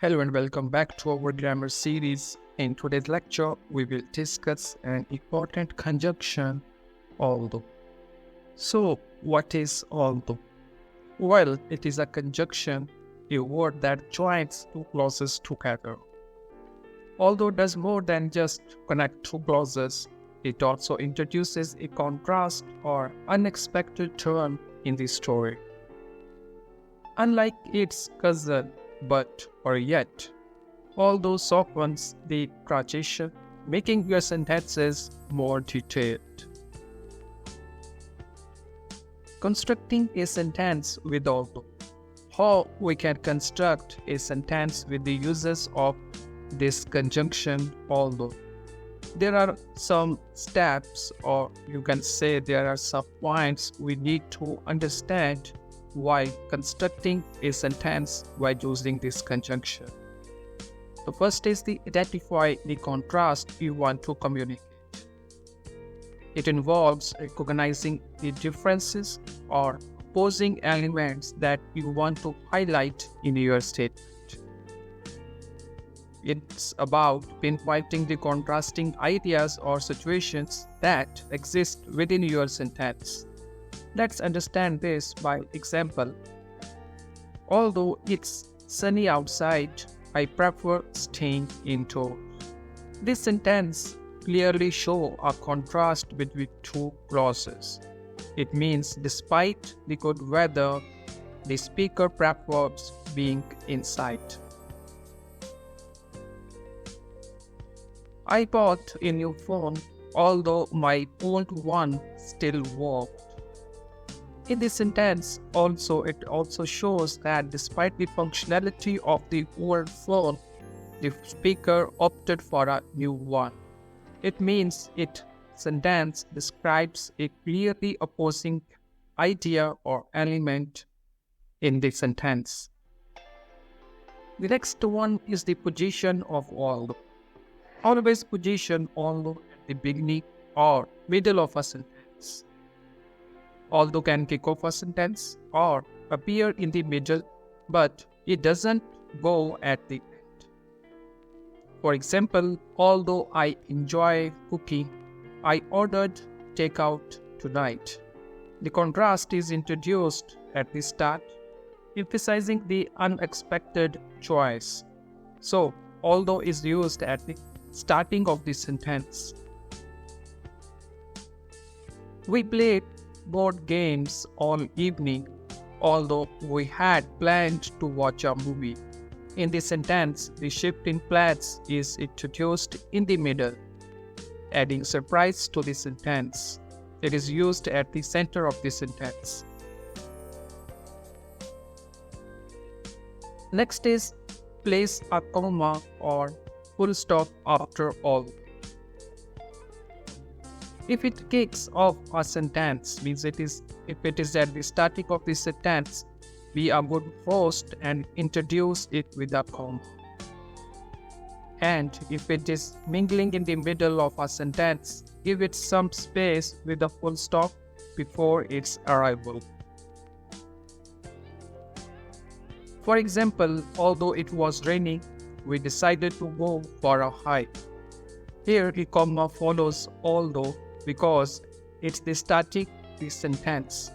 Hello and welcome back to our grammar series. In today's lecture, we will discuss an important conjunction, although. So, what is although? Well, it is a conjunction, a word that joins two clauses together. Although does more than just connect two clauses, it also introduces a contrast or unexpected turn in the story. Unlike its cousin, but or yet, although softens the transition, making your sentences more detailed. Constructing a sentence with although. How we can construct a sentence with the uses of this conjunction although. There are some steps, or you can say there are some points we need to understand while constructing a sentence by using this conjunction. The first is to identify the contrast you want to communicate. It involves recognizing the differences or opposing elements that you want to highlight in your statement. It's about pinpointing the contrasting ideas or situations that exist within your sentence. Let's understand this by example. Although it's sunny outside, I prefer staying indoors. This sentence clearly shows a contrast between two clauses. It means despite the good weather, the speaker prefers being inside. I bought a new phone, although my old one still worked. In this sentence, it also shows that despite the functionality of the old phone, the speaker opted for a new one. It means sentence describes a clearly opposing idea or element in the sentence. The next one is the position of although. Always position although at the beginning or middle of a sentence. Although can kick off a sentence or appear in the middle, but it doesn't go at the end. For example, although I enjoy cooking, I ordered takeout tonight. The contrast is introduced at the start, emphasizing the unexpected choice. So, although is used at the starting of the sentence. We played board games all evening, although we had planned to watch a movie. In this sentence, the shift in plans is introduced in the middle, adding surprise to the sentence. It is used at the center of the sentence. Next is place a comma or full stop after all. If it kicks off a sentence, means if it is at the starting of the sentence, be a good host and introduce it with a comma. And if it is mingling in the middle of a sentence, give it some space with a full stop before its arrival. For example, although it was raining, we decided to go for a hike. Here a comma follows although because it's the starting the sentence.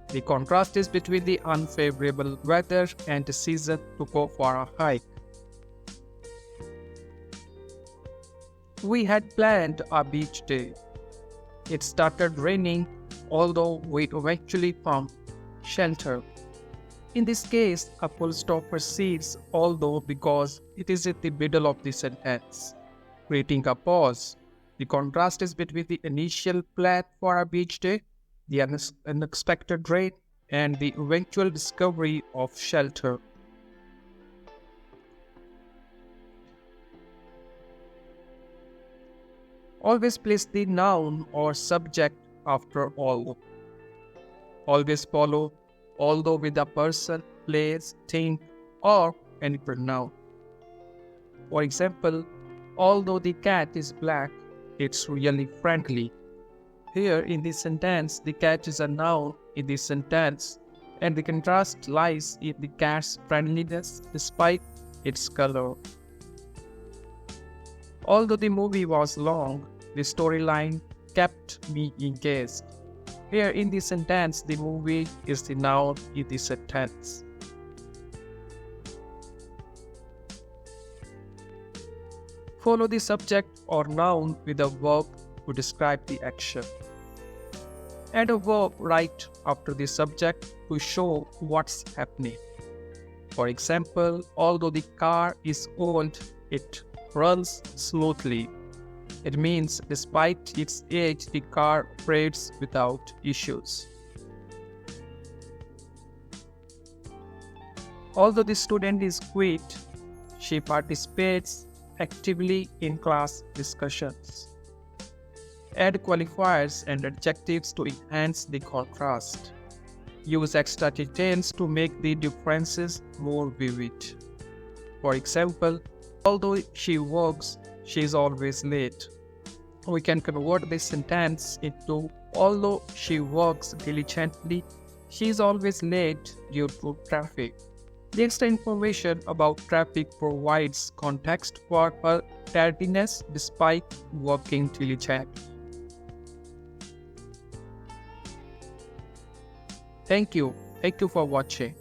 The contrast is between the unfavorable weather and the decision to go for a hike. We had planned a beach day. It started raining, although we eventually found shelter. In this case, a full stop precedes although because it is at the middle of the sentence, creating a pause. The contrast is between the initial plan for a beach day, the unexpected rain, and the eventual discovery of shelter. Always place the noun or subject after although. Always follow although with a person, place, thing, or any pronoun. For example, although the cat is black, it's really friendly. Here in this sentence, the cat is a noun in this sentence, and the contrast lies in the cat's friendliness despite its color. Although the movie was long, the storyline kept me engaged. Here in the sentence, the movie is the noun in the sentence. Follow the subject or noun with a verb to describe the action. Add a verb right after the subject to show what's happening. For example, although the car is old, it runs smoothly. It means despite its age, the car operates without issues. Although the student is quiet, she participates actively in class discussions. Add qualifiers and adjectives to enhance the contrast. Use extra details to make the differences more vivid. For example, although she works, she is always late. We can convert this sentence into although she works diligently, she is always late due to traffic. The extra information about traffic provides context for her tardiness despite working diligently. Thank you. Thank you for watching.